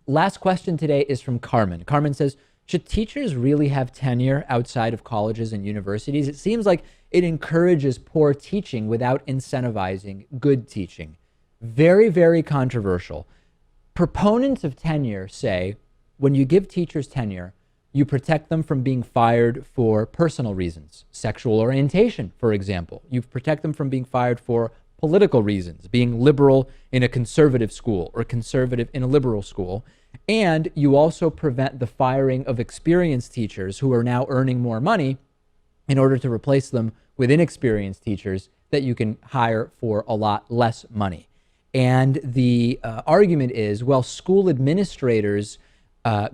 Last question today is from Carmen. Carmen says, should teachers really have tenure outside of colleges and universities? It seems like it encourages poor teaching without incentivizing good teaching. Very, very controversial. Proponents of tenure say when you give teachers tenure, you protect them from being fired for personal reasons, sexual orientation, for example. You protect them from being fired for political reasons, being liberal in a conservative school or conservative in a liberal school. And you also prevent the firing of experienced teachers who are now earning more money in order to replace them with inexperienced teachers that you can hire for a lot less money. And the argument is, well, school administrators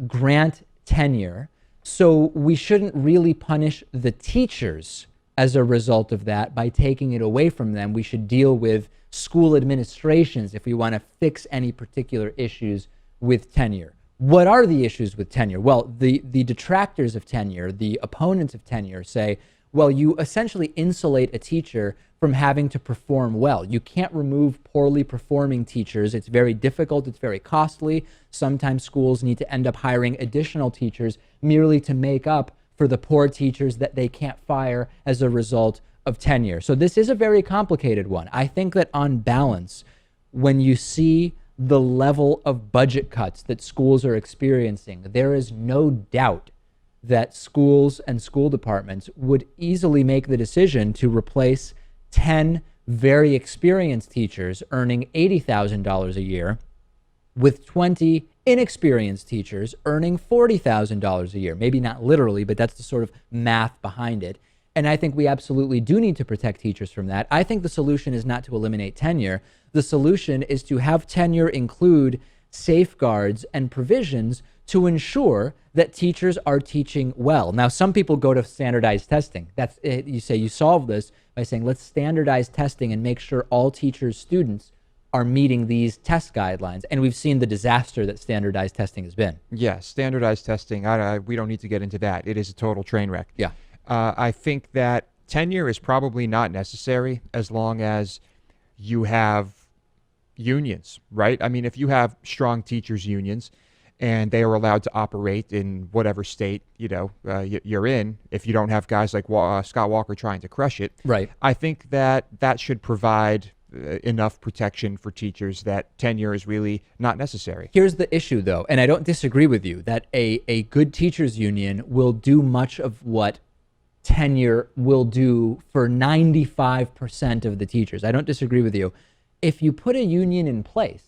grant tenure, so we shouldn't really punish the teachers as a result of that by taking it away from them. We should deal with school administrations if we want to fix any particular issues with tenure. What are the issues with tenure? Well, the detractors of tenure, the opponents of tenure say, well, you essentially insulate a teacher from having to perform well. You can't remove poorly performing teachers. It's very difficult. It's very costly. Sometimes schools need to end up hiring additional teachers merely to make up for the poor teachers that they can't fire as a result of tenure. So this is a very complicated one. I think that on balance, when you see the level of budget cuts that schools are experiencing, there is no doubt that schools and school departments would easily make the decision to replace 10 very experienced teachers earning $80,000 a year with 20 inexperienced teachers earning $40,000 a year. Maybe not literally, but that's the sort of math behind it. And I think we absolutely do need to protect teachers from that. I think the solution is not to eliminate tenure. The solution is to have tenure include safeguards and provisions to ensure that teachers are teaching well. Now, some people go to standardized testing. That's it. You say you solve this by saying, let's standardize testing and make sure all teachers' students are meeting these test guidelines. And we've seen the disaster that standardized testing has been. Yeah, standardized testing, we don't need to get into that. It is a total train wreck. Yeah. I think that tenure is probably not necessary as long as you have unions, right? I mean, if you have strong teachers unions and they are allowed to operate in whatever state, you're in, if you don't have guys like Scott Walker trying to crush it, right? I think that should provide enough protection for teachers that tenure is really not necessary. Here's the issue, though, and I don't disagree with you, that a good teachers union will do much of what tenure will do for 95% of the teachers. I don't disagree with you. If you put a union in place,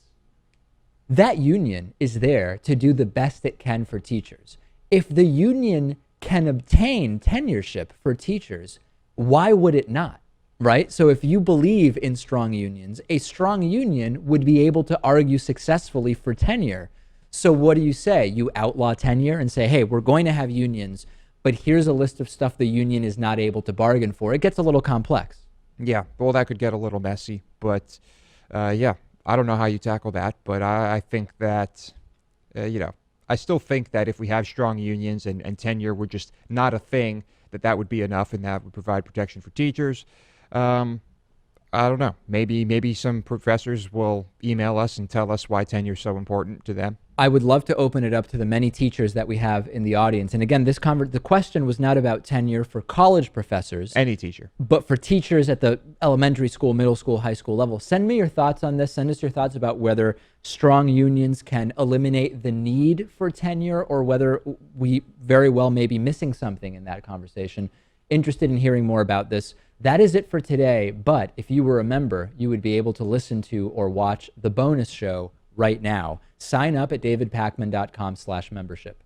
that union is there to do the best it can for teachers. If the union can obtain tenureship for teachers, why would it not? Right? So if you believe in strong unions, a strong union would be able to argue successfully for tenure. So what do you say? You outlaw tenure and say, hey, we're going to have unions, but here's a list of stuff the union is not able to bargain for. It gets a little complex. Yeah, well, that could get a little messy, but yeah, I don't know how you tackle that, but I think that, I still think that if we have strong unions and tenure were just not a thing, that would be enough and that would provide protection for teachers. I don't know. Maybe some professors will email us and tell us why tenure is so important to them. I would love to open it up to the many teachers that we have in the audience. And again, the question was not about tenure for college professors. Any teacher. But for teachers at the elementary school, middle school, high school level. Send me your thoughts on this. Send us your thoughts about whether strong unions can eliminate the need for tenure or whether we very well may be missing something in that conversation. Interested in hearing more about this. That is it for today, but if you were a member, you would be able to listen to or watch the bonus show right now. Sign up at davidpakman.com/membership.